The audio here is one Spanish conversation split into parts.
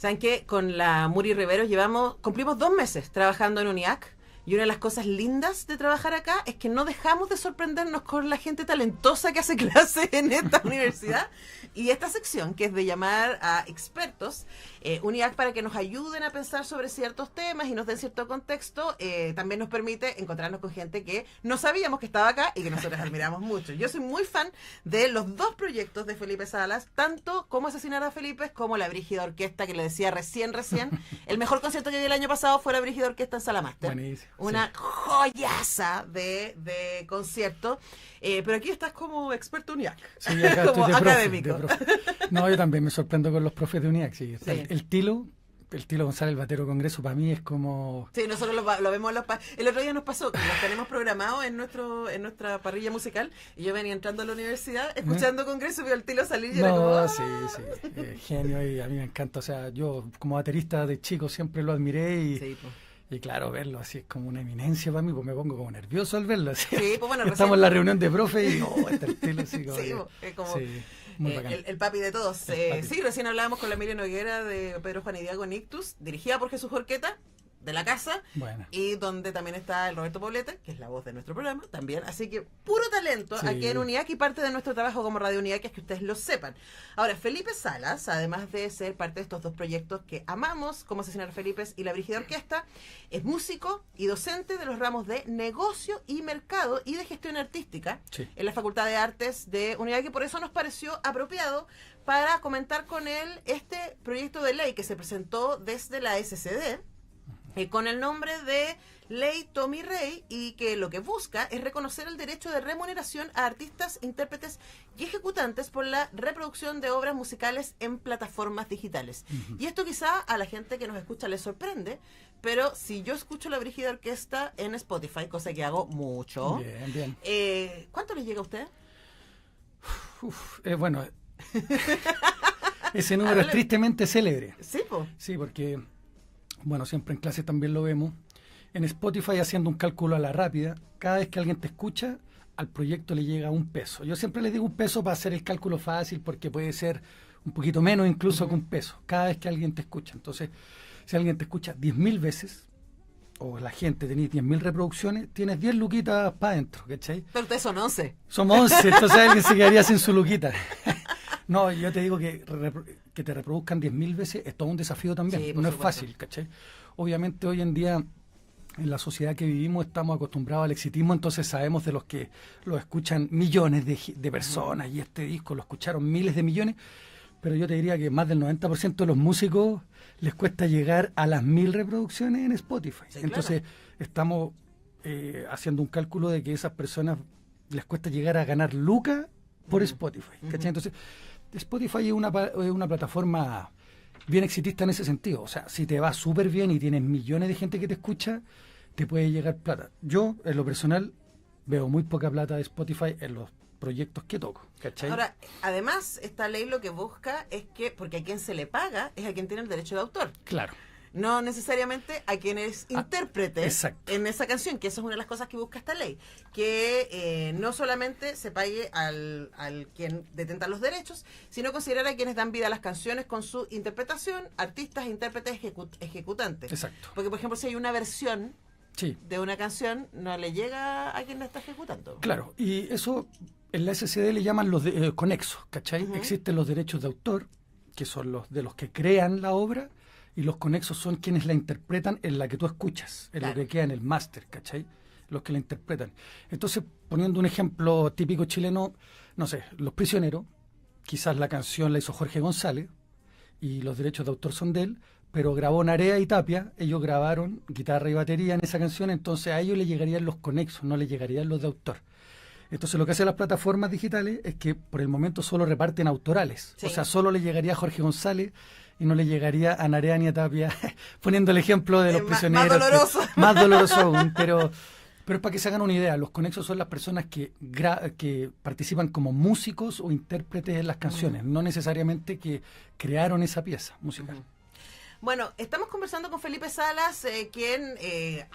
¿Saben qué? Con la Muri Riveros cumplimos 2 meses trabajando en UNIAC. Y una de las cosas lindas de trabajar acá es que no dejamos de sorprendernos con la gente talentosa que hace clases en esta universidad. Y esta sección, que es de llamar a expertos, UNIAC, para que nos ayuden a pensar sobre ciertos temas y nos den cierto contexto, también nos permite encontrarnos con gente que no sabíamos que estaba acá y que nosotros admiramos mucho. Yo soy muy fan de los 2 proyectos de Felipe Salas, tanto Cómo asesinar a Felipe como La Brígida Orquesta, que le decía recién. El mejor concierto que vi el año pasado fue La Brígida Orquesta en Sala Máster. Buenísimo. Una joyaza de concierto. Pero aquí estás como experto UNIAC. Sí, acá como estoy de académico. profe. No, yo también me sorprendo con los profes de UNIAC. Sí. Sí. El Tilo González, el batero Congreso, para mí es como... Sí, nosotros lo vemos el otro día nos pasó que los tenemos programados en nuestra parrilla musical, y yo venía entrando a la universidad escuchando Congreso y veo al Tilo salir y era como... ¡ah! Sí, genio, y a mí me encanta. O sea, yo como baterista de chico siempre lo admiré y... Sí, pues. Y claro, verlo así es como una eminencia para mí, pues me pongo como nervioso al verlo. Así. Sí, pues bueno, estamos en la reunión de profe y está el Tilo así como... Sí, es como muy bacán. el papi de todos. Sí, recién hablábamos con la Miriam Noguera de Pedro Juan y Diego Nictus, dirigida por Jesús Jorqueta, de la casa, Bueno. y donde también está el Roberto Poblete, que es la voz de nuestro programa también. Así que puro talento aquí en UNIAC, y parte de nuestro trabajo como Radio UNIAC es que ustedes lo sepan. Ahora, Felipe Salas, además de ser parte de estos 2 proyectos que amamos, Cómo asesinar a Felipe y La Brígida Orquesta, es músico y docente de los ramos de negocio y mercado y de gestión artística en la Facultad de Artes de UNIAC, y por eso nos pareció apropiado para comentar con él este proyecto de ley que se presentó desde la SCD, con el nombre de Ley Tommy Rey, y que lo que busca es reconocer el derecho de remuneración a artistas, intérpretes y ejecutantes por la reproducción de obras musicales en plataformas digitales. Y esto quizá a la gente que nos escucha les sorprende, pero si yo escucho La Brígida Orquesta en Spotify, cosa que hago mucho, Bien. ¿Cuánto les llega a usted? Bueno, ese número es tristemente célebre. Sí, po. Sí, porque... Bueno, siempre en clase también lo vemos. En Spotify, haciendo un cálculo a la rápida, cada vez que alguien te escucha, al proyecto le llega $1. Yo siempre les digo $1 para hacer el cálculo fácil, porque puede ser un poquito menos incluso que $1, cada vez que alguien te escucha. Entonces, si alguien te escucha 10.000 veces, o la gente tenés 10.000 reproducciones, tienes 10 luquitas para adentro, ¿cachai? Pero ustedes son 11. Somos 11, entonces alguien se quedaría sin su luquita. No, yo te digo que te reproduzcan 10.000 veces es todo un desafío también. Sí, no es supuesto. fácil, ¿cachai? Obviamente hoy en día, en la sociedad que vivimos, estamos acostumbrados al exitismo, entonces sabemos de los que lo escuchan millones de personas, y este disco lo escucharon miles de millones, pero yo te diría que más del 90% de los músicos les cuesta llegar a las 1.000 reproducciones en Spotify. Sí, entonces estamos haciendo un cálculo de que esas personas les cuesta llegar a ganar lucas por Spotify, ¿cachai? Entonces Spotify es una plataforma bien exitista en ese sentido. O sea, si te va súper bien y tienes millones de gente que te escucha, te puede llegar plata. Yo, en lo personal, veo muy poca plata de Spotify en los proyectos que toco, ¿cachai? Ahora, además, esta ley lo que busca es que, porque a quien se le paga es a quien tiene el derecho de autor. Claro. No necesariamente a quien es intérprete en esa canción, que eso es una de las cosas que busca esta ley, que no solamente se pague al quien detenta los derechos, sino considerar a quienes dan vida a las canciones con su interpretación, artistas, intérpretes, ejecutantes. Exacto. Porque, por ejemplo, si hay una versión Sí. de una canción, no le llega a quien la está ejecutando. Claro, y eso en la SCD le llaman los conexos, ¿cachai? Existen los derechos de autor, que son los de los que crean la obra, y los conexos son quienes la interpretan en la que tú escuchas, en lo que queda en el máster, ¿cachai? Los que la interpretan. Entonces, poniendo un ejemplo típico chileno, no sé, Los Prisioneros, quizás la canción la hizo Jorge González, y los derechos de autor son de él, pero grabó Narea y Tapia, ellos grabaron guitarra y batería en esa canción, entonces a ellos le llegarían los conexos, no le llegarían los de autor. Entonces lo que hacen las plataformas digitales es que por el momento solo reparten autorales, o sea, solo le llegaría a Jorge González y no le llegaría a Narea ni a Tapia, poniendo el ejemplo de Los Prisioneros. Más doloroso. Más doloroso aún, pero es para que se hagan una idea. Los conexos son las personas que participan como músicos o intérpretes en las canciones, no necesariamente que crearon esa pieza musical. Bueno, estamos conversando con Felipe Salas, quien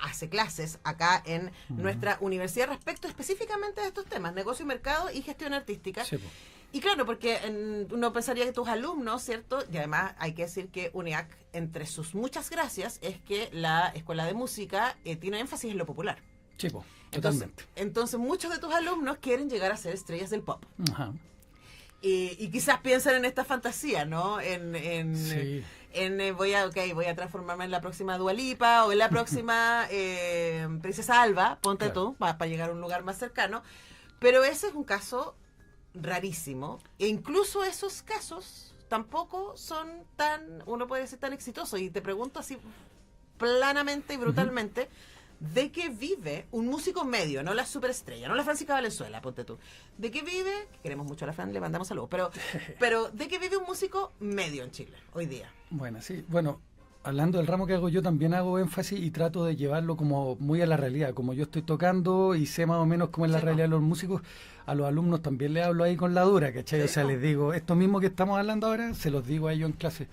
hace clases acá en nuestra universidad respecto específicamente de estos temas, negocio y mercado y gestión artística. Sí, pues. Y claro, porque uno pensaría que tus alumnos, ¿cierto? Y además hay que decir que UNIAC, entre sus muchas gracias, es que la escuela de música tiene énfasis en lo popular. Sí, po, totalmente. Entonces muchos de tus alumnos quieren llegar a ser estrellas del pop. Ajá. Y quizás piensan en esta fantasía, ¿no? Sí. Voy a transformarme en la próxima Dua Lipa o en la próxima Princesa Alba, ponte Claro. tú, para llegar a un lugar más cercano. Pero ese es un caso rarísimo. E incluso esos casos tampoco son tan, uno puede decir, tan exitosos. Y te pregunto así planamente y brutalmente, ¿de qué vive un músico medio, no la superestrella, no la Francisca Valenzuela, ponte tú? ¿De qué vive? Queremos mucho a la Fran, le mandamos saludos, pero ¿de qué vive un músico medio en Chile hoy día? Bueno, sí. Bueno, hablando del ramo que hago yo, también hago énfasis y trato de llevarlo como muy a la realidad. Como yo estoy tocando y sé más o menos cómo es la Sí, realidad de los músicos, a los alumnos también les hablo ahí con la dura, ¿cachai? Sí, O sea, les digo, esto mismo que estamos hablando ahora, se los digo a ellos en clase.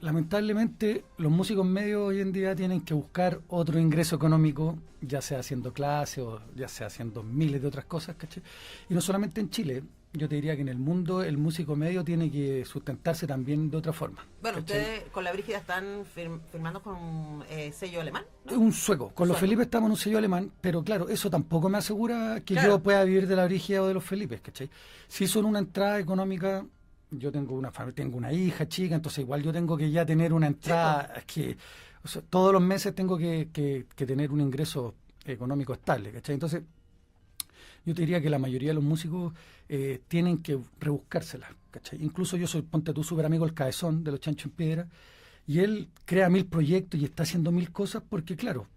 Lamentablemente, los músicos medios hoy en día tienen que buscar otro ingreso económico, ya sea haciendo clases o ya sea haciendo miles de otras cosas, ¿cachai? Y no solamente en Chile, yo te diría que en el mundo el músico medio tiene que sustentarse también de otra forma. Bueno, ¿cachai? ustedes con la Brígida están firmando con un sello alemán, ¿no? Un sueco. Con los Sueco. Felipe estamos en un sello alemán, pero claro, eso tampoco me asegura que Claro. yo pueda vivir de la Brígida o de los Felipes, ¿cachai? Si son una entrada económica, yo tengo una familia, tengo una hija chica, entonces igual yo tengo que ya tener una entrada, es que o sea, todos los meses tengo que tener un ingreso económico estable, ¿cachai? Entonces, yo te diría que la mayoría de los músicos tienen que rebuscárselas, ¿cachai? Incluso yo soy, ponte tú, súper amigo del Cabezón, de los Chancho en Piedra, y él crea 1000 proyectos y está haciendo 1000 cosas porque, claro,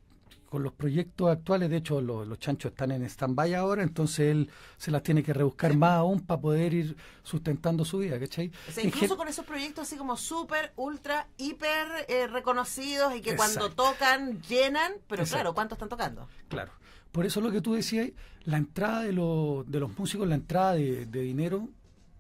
con los proyectos actuales, de hecho, los Chanchos están en stand-by ahora, entonces él se las tiene que rebuscar más aún para poder ir sustentando su vida, ¿cachai? O sea, En incluso gen- con esos proyectos así como súper, ultra, hiper reconocidos y que cuando Exacto. tocan llenan, pero Exacto. claro, ¿cuántos están tocando? Claro. Por eso lo que tú decías, la entrada de los músicos, la entrada de dinero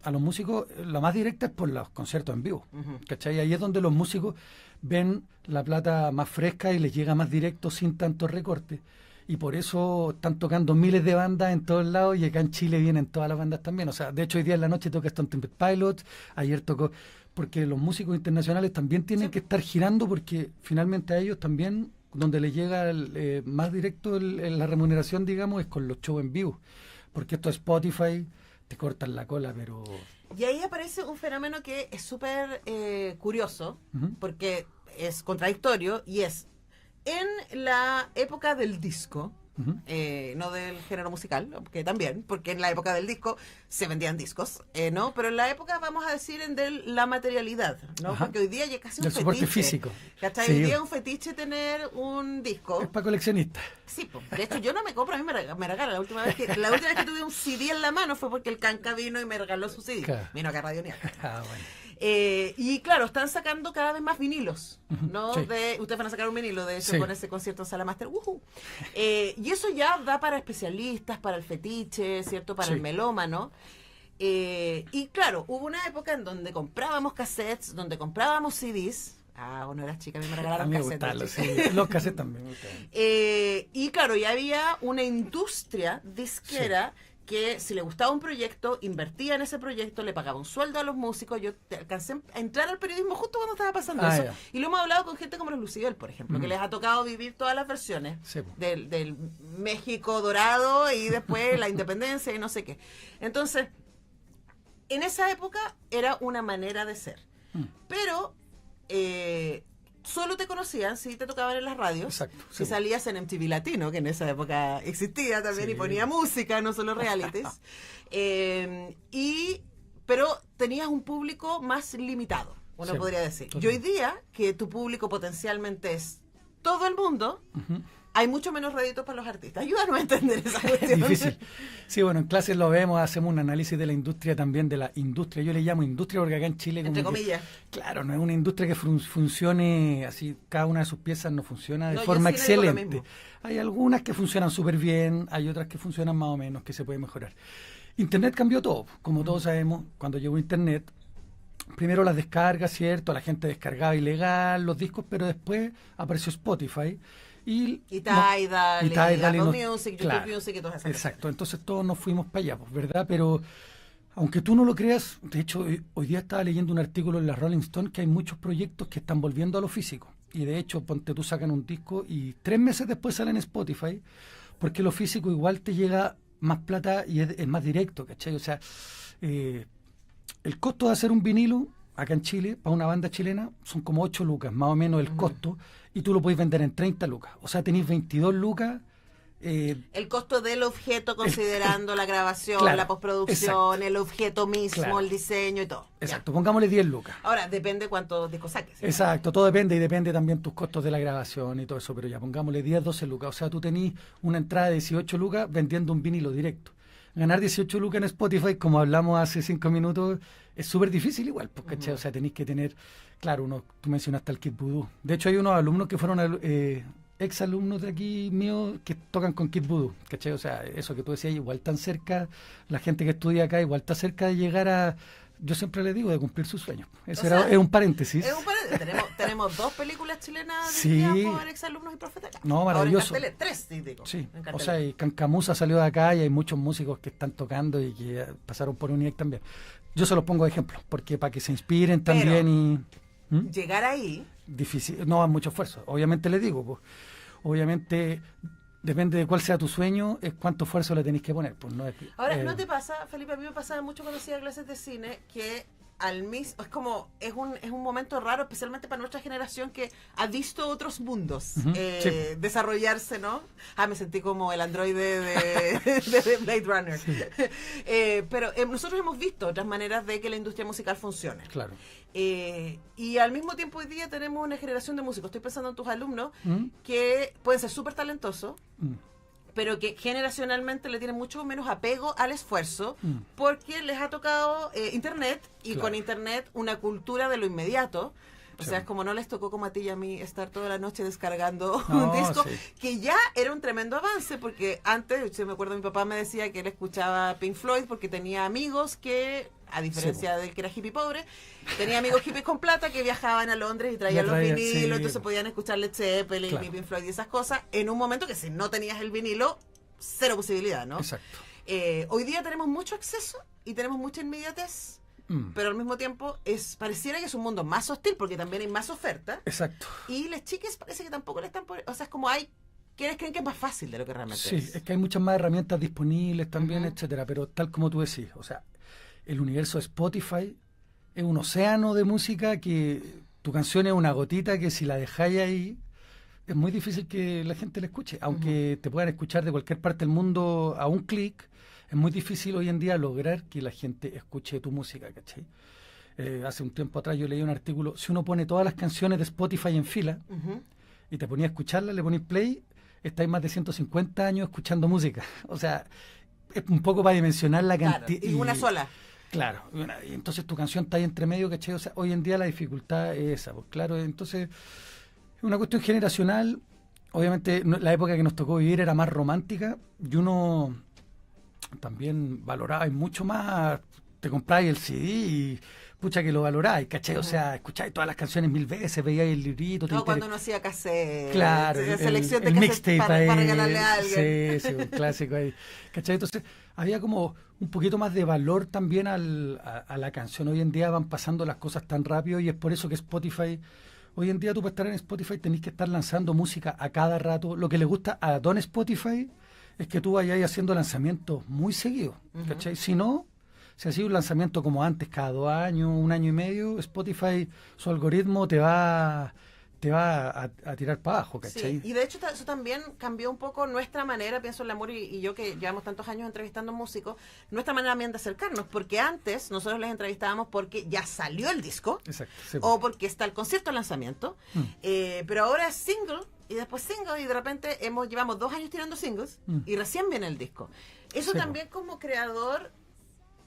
a los músicos, la más directa es por los conciertos en vivo. Ujú. ¿Cachai? Ahí es donde los músicos ven la plata más fresca y les llega más directo sin tanto recorte. Y por eso están tocando miles de bandas en todos lados y acá en Chile vienen todas las bandas también. O sea, de hecho hoy día en la noche toca Stone Temple Pilots, ayer tocó, porque los músicos internacionales también tienen Sí. que estar girando porque finalmente a ellos también, donde les llega más directo la remuneración, digamos, es con los shows en vivo. Porque esto es Spotify, te cortan la cola, pero... Y ahí aparece un fenómeno que es súper curioso, Ujú. porque es contradictorio, y es en la época del disco, Ujú. no del género musical, que también, porque en la época del disco se vendían discos, ¿no? Pero en la época, vamos a decir, de la materialidad, ¿no? Ajá. Porque hoy día ya es casi un Del soporte fetiche. físico. ¿Cachai? Sí. Hoy día es un fetiche tener un disco. Es para coleccionistas. Sí, po. De hecho yo no me compro, a mí me regala. La última vez que tuve un CD en la mano fue porque el Canca vino y me regaló su CD. Claro. Vino acá a Radio Unión. Ah, bueno. Y claro, están sacando cada vez más vinilos, ¿no? Sí. Ustedes van a sacar un vinilo, de hecho, Sí. con ese concierto en Sala Master. ¡Woohoo! Y eso ya da para especialistas, para el fetiche, ¿cierto? Para Sí. el melómano. Y claro, hubo una época en donde comprábamos cassettes, donde comprábamos CDs. Ah, bueno, eras chica, a mí me A regalaron mí me cassettes. gustan los, chica. sí, los cassettes también me gustan. Y claro, y había una industria disquera que si le gustaba un proyecto, invertía en ese proyecto, le pagaba un sueldo a los músicos. Yo alcancé a entrar al periodismo justo cuando estaba pasando Ah, eso. ya. Y lo hemos hablado con gente como los Lucibel, por ejemplo, que Ujú. les ha tocado vivir todas las versiones Sí, po. del México dorado y después la independencia y no sé qué. Entonces, en esa época era una manera de ser. Mm. Pero solo te conocían si te tocaban en las radios. Exacto, Si sí. salías en MTV Latino, que en esa época existía también Sí. y ponía música, no solo realities. Pero tenías un público más limitado, uno Sí, podría decir. total. Y hoy día, que tu público potencialmente es todo el mundo, Ujú. hay mucho menos réditos para los artistas. Ayúdanos a entender esa Es cuestión. difícil. Sí, bueno, en clases lo vemos, hacemos un análisis de la industria también, de la industria. Yo le llamo industria porque acá en Chile... Entre como que- comillas. claro, no es una industria que funcione así, cada una de sus piezas no funciona de No, yo forma en cine digo lo excelente. mismo. Hay algunas que funcionan súper bien, hay otras que funcionan más o menos, que se puede mejorar. Internet cambió todo, como todos sabemos, cuando llegó Internet, primero las descargas, ¿cierto? La gente descargaba ilegal los discos, pero después apareció Spotify. Y Tidal, y Apple nos- Music, YouTube claro, Music y todas esas cosas. exacto, entonces todos nos fuimos para allá, pues, ¿verdad? Pero Aunque tú no lo creas, de hecho, hoy día estaba leyendo un artículo en la Rolling Stone que hay muchos proyectos que están volviendo a lo físico. Y de hecho, ponte tú, sacan un disco y 3 meses después salen en Spotify, porque lo físico igual te llega más plata y es más directo, ¿cachai? O sea, el costo de hacer un vinilo acá en Chile, para una banda chilena, son como 8 lucas, más o menos el costo, y tú lo puedes vender en 30 lucas. O sea, tenéis 22 lucas. El costo del objeto considerando la grabación, claro, la postproducción, exacto. el objeto mismo, Claro. el diseño y todo. Exacto, Ya. pongámosle 10 lucas. Ahora, depende cuántos discos saques. Exacto, todo depende y depende también tus costos de la grabación y todo eso, pero ya pongámosle 10, 12 lucas. O sea, tú tenés una entrada de 18 lucas vendiendo un vinilo directo. Ganar 18 lucas en Spotify, como hablamos hace 5 minutos, es súper difícil igual, pues, ¿cachai? O sea, tenéis que tener, claro, tú mencionaste al Kid Voodoo. De hecho, hay unos alumnos que fueron ex alumnos de aquí míos que tocan con Kid Voodoo, ¿cachai? O sea, eso que tú decías, igual tan cerca, la gente que estudia acá igual está cerca de llegar a, yo siempre les digo, de cumplir sus sueños. Eso es un paréntesis. Es un paréntesis. Tenemos 2 películas chilenas Sí. dirigidas por exalumnos y profetas. No, maravilloso. Ahora en carteles, 3, digo. Sí, en o carteles. sea, y Cancamusa salió de acá y hay muchos músicos que están tocando y que pasaron por UNIEC también. Yo se los pongo de ejemplo, porque para que se inspiren también y... ¿Mm? Llegar ahí... Difícil, no, es mucho esfuerzo. Obviamente les digo, pues, obviamente depende de cuál sea tu sueño, es cuánto esfuerzo le tenéis que poner. Pues, no es, Ahora, ¿no te pasa, Felipe? A mí me pasaba mucho cuando hacía clases de cine que al mismo, es un momento raro, especialmente para nuestra generación que ha visto otros mundos Sí. desarrollarse, ¿no? Me sentí como el androide de Blade Runner. Sí. Pero nosotros hemos visto otras maneras de que la industria musical funcione. Claro. Y al mismo tiempo hoy día tenemos una generación de músicos, estoy pensando en tus alumnos, ¿Mm? que pueden ser súper talentosos, Mm. pero que generacionalmente le tienen mucho menos apego al esfuerzo porque les ha tocado internet y Claro. con internet una cultura de lo inmediato. O Sí. sea, es como no les tocó como a ti y a mí estar toda la noche descargando No, un disco, sí. que ya era un tremendo avance, porque antes, yo me acuerdo, mi papá me decía que él escuchaba Pink Floyd porque tenía amigos que, a diferencia del que era hippie pobre, tenía amigos hippies con plata que viajaban a Londres y traían los traían, vinilos, sí. entonces podían escuchar Led Zeppelin Claro. y Pink Floyd y esas cosas, en un momento que si no tenías el vinilo, cero posibilidad, ¿no? Exacto. Hoy día tenemos mucho acceso y tenemos mucha inmediatez, pero al mismo tiempo pareciera que es un mundo más hostil porque también hay más oferta Exacto. y las chicas parece que tampoco le están o sea, es como hay quienes creen que es más fácil de lo que realmente Sí, es. es que hay muchas más herramientas disponibles también, Ujú. etcétera, pero tal como tú decís, o sea, el universo de Spotify es un océano de música que tu canción es una gotita que si la dejáis ahí es muy difícil que la gente la escuche, aunque te puedan escuchar de cualquier parte del mundo a un clic, es muy difícil hoy en día lograr que la gente escuche tu música, ¿cachai? Hace un tiempo atrás yo leí un artículo, si uno pone todas las canciones de Spotify en fila Ujú. y te ponía a escucharlas, le ponís play, estáis más de 150 años escuchando música. O sea, es un poco para dimensionar la Claro, cantidad. y una sola. Claro, y entonces tu canción está ahí entre medio, ¿cachai? O sea, hoy en día la dificultad es esa, pues claro, entonces es una cuestión generacional. Obviamente la época que nos tocó vivir era más romántica y uno también valoraba mucho más, te compráis el CD y pucha que lo valoráis, ¿cachai? O sea, escucháis todas las canciones 1000 veces, veíais el librito. No, cuando uno hacía cassette, Claro, selección de el cassette mixtape para ahí, regalarle a alguien. Sí, sí, un clásico ahí. ¿Cachai? Entonces, había como un poquito más de valor también a la canción. Hoy en día van pasando las cosas tan rápido y es por eso que Spotify, hoy en día tú para estar en Spotify tenés que estar lanzando música a cada rato. Lo que le gusta a Don Spotify es que tú vayas haciendo lanzamientos muy seguidos, ¿cachai? Si no, si ha sido un lanzamiento como antes, cada 2 años, 1 año y medio, Spotify, su algoritmo te va a tirar para abajo, ¿cachai? Sí, y de hecho eso también cambió un poco nuestra manera, pienso en Lamour y yo que llevamos tantos años entrevistando músicos, nuestra manera también de acercarnos, porque antes nosotros les entrevistábamos porque ya salió el disco Exacto. Sí, o porque está el concierto de lanzamiento, pero ahora es single y después single y de repente llevamos 2 años tirando singles y recién viene el disco. Eso Sí, también como creador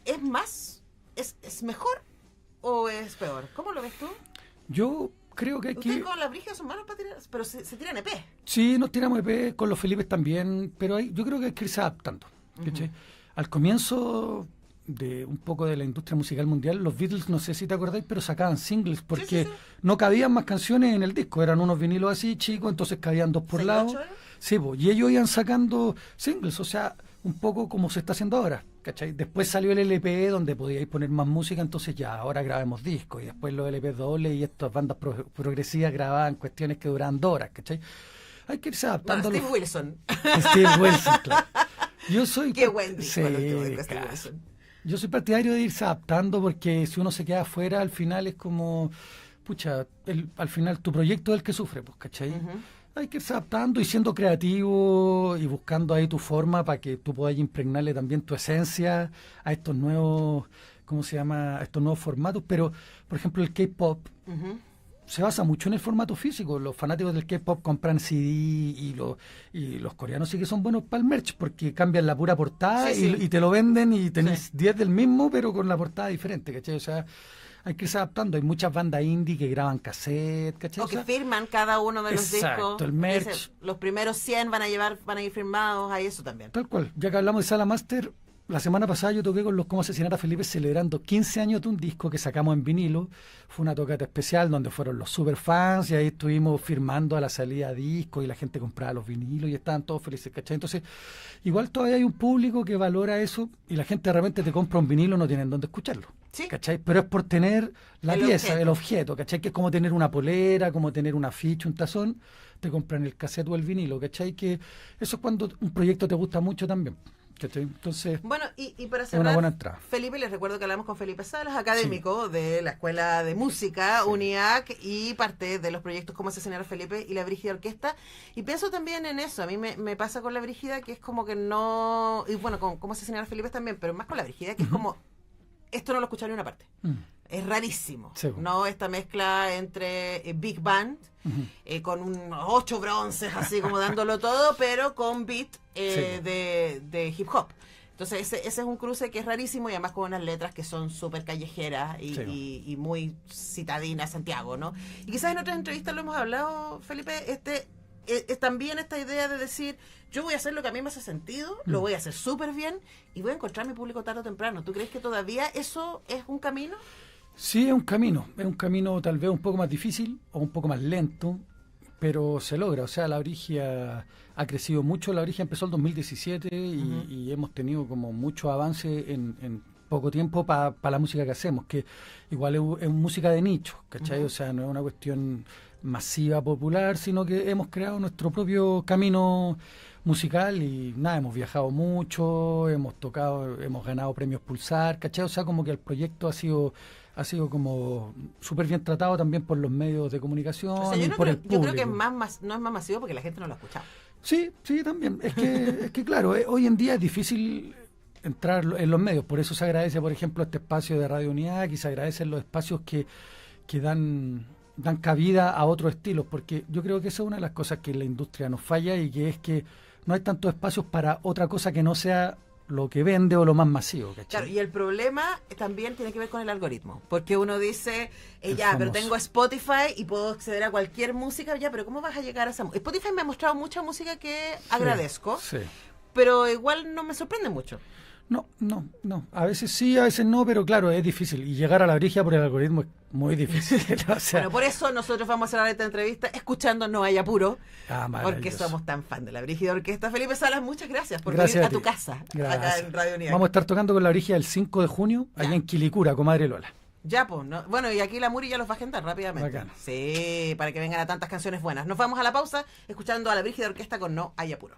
es más, es mejor o es peor. ¿Cómo lo ves tú? Yo creo que hay Ustedes que... con la Brigia son malos para tirar, pero se tiran EP. Sí, nos tiramos EP, con los Felipes también, pero yo creo que hay que irse adaptando, ¿cachai? Al comienzo de un poco de la industria musical mundial, los Beatles, no sé si te acordáis, pero sacaban singles porque sí. no cabían más canciones en el disco, eran unos vinilos así chicos, entonces cabían 2 por 6, lado. 8 era. Sí, y ellos iban sacando singles, o sea, un poco como se está haciendo ahora. ¿cachai? Después salió el LP donde podíais poner más música, entonces ya, ahora grabemos discos, y después los LP doble y estas bandas progresivas grababan cuestiones que duraban 2 horas, ¿cachai? Hay que irse adaptando. Steve Wilson. Steve Wilson, claro. Yo soy... Qué buen disco, sí, Steve claro. Wilson. Yo soy partidario de irse adaptando porque si uno se queda afuera, al final es como... Pucha, al final tu proyecto es el que sufre, pues, ¿cachai? Hay que irse adaptando y siendo creativo y buscando ahí tu forma para que tú puedas impregnarle también tu esencia a estos nuevos, ¿cómo se llama? A estos nuevos formatos. Pero, por ejemplo, el K-pop se basa mucho en el formato físico. Los fanáticos del K-pop compran CD y los coreanos sí que son buenos para el merch porque cambian la pura portada y te lo venden y tenés 10 del mismo, pero con la portada diferente, ¿cachai? O sea, hay que irse adaptando. Hay muchas bandas indie que graban cassette, ¿cachai? O que firman cada uno de los discos. El merch. Dice, los primeros 100 van a ir firmados, hay eso también. Tal cual. Ya que hablamos de Sala Master, la semana pasada yo toqué con los Cómo Asesinar a Felipe celebrando 15 años de un disco que sacamos en vinilo. Fue una tocata especial donde fueron los super fans y ahí estuvimos firmando a la salida de disco y la gente compraba los vinilos y estaban todos felices, ¿cachai? Entonces, igual todavía hay un público que valora eso y la gente de repente te compra un vinilo, no tienen dónde escucharlo. ¿Sí? ¿Cachai? Pero es por tener la pieza, el objeto, ¿cachai? Que es como tener una polera, como tener una ficha, un tazón, te compran el cassette o el vinilo, ¿cachai? Que eso es cuando un proyecto te gusta mucho también, ¿cachai? Entonces, bueno, y para cerrar, es una buena entrada. Felipe, les recuerdo que hablamos con Felipe Salas, académico de la Escuela de Música, UNIAC, y parte de los proyectos Cómo Asesinar a Felipe y la Brígida Orquesta. Y pienso también en eso, a mí me pasa con la Brígida que es como que no, y bueno, con Cómo Asesinar a Felipe también, pero más con la Brígida que es como... Esto no lo escucharon en una parte. Es rarísimo. Sí. ¿No? Esta mezcla entre Big Band, con 8 bronces, así como dándolo todo, pero con beat de hip hop. Entonces ese es un cruce que es rarísimo y además con unas letras que son súper callejeras y muy citadinas, Santiago, ¿no? Y quizás en otras entrevistas lo hemos hablado, Felipe, es también esta idea de decir, yo voy a hacer lo que a mí me hace sentido, lo voy a hacer súper bien y voy a encontrar mi público tarde o temprano. ¿Tú crees que todavía eso es un camino? Sí, es un camino tal vez un poco más difícil o un poco más lento, pero se logra. O sea, la Brígida ha crecido mucho. La Brígida empezó el 2017 y hemos tenido como mucho avance en poco tiempo para la música que hacemos, que igual es música de nicho, ¿cachai? O sea, no es una cuestión masiva, popular, sino que hemos creado nuestro propio camino musical y nada, hemos viajado mucho, hemos tocado, hemos ganado premios Pulsar, ¿cachai? O sea, como que el proyecto ha sido como súper bien tratado también por los medios de comunicación, o sea, y por el público. Yo creo que no es más masivo porque la gente no lo ha escuchado. Sí, también. Es que claro, hoy en día es difícil entrar en los medios, por eso se agradece, por ejemplo, este espacio de Radio Unidad, y se agradecen los espacios que dan cabida a otros estilos, porque yo creo que esa es una de las cosas que la industria nos falla y que es que no hay tantos espacios para otra cosa que no sea lo que vende o lo más masivo, ¿cachai? Claro, y el problema también tiene que ver con el algoritmo, porque uno dice, ya, pero tengo Spotify y puedo acceder a cualquier música, ya, pero ¿cómo vas a llegar a esa música? Spotify me ha mostrado mucha música que agradezco, pero igual no me sorprende mucho. No. A veces sí, a veces no, pero claro, es difícil. Y llegar a la Brígida por el algoritmo es muy difícil. O sea, bueno, por eso nosotros vamos a cerrar esta entrevista escuchando No Hay Apuro, porque maravilloso. somos tan fan de la Brígida Orquesta. Felipe Salas, muchas gracias por venir a tu casa, acá en Radio Unidad. Vamos a estar tocando con la Brígida el 5 de junio, allá en Quilicura, Comadre Lola. Ya, pues, ¿no? Bueno, y aquí la Muri ya los va a agendar rápidamente. Bacán. Sí, para que vengan a tantas canciones buenas. Nos vamos a la pausa escuchando a la Brígida Orquesta con No Hay Apuro.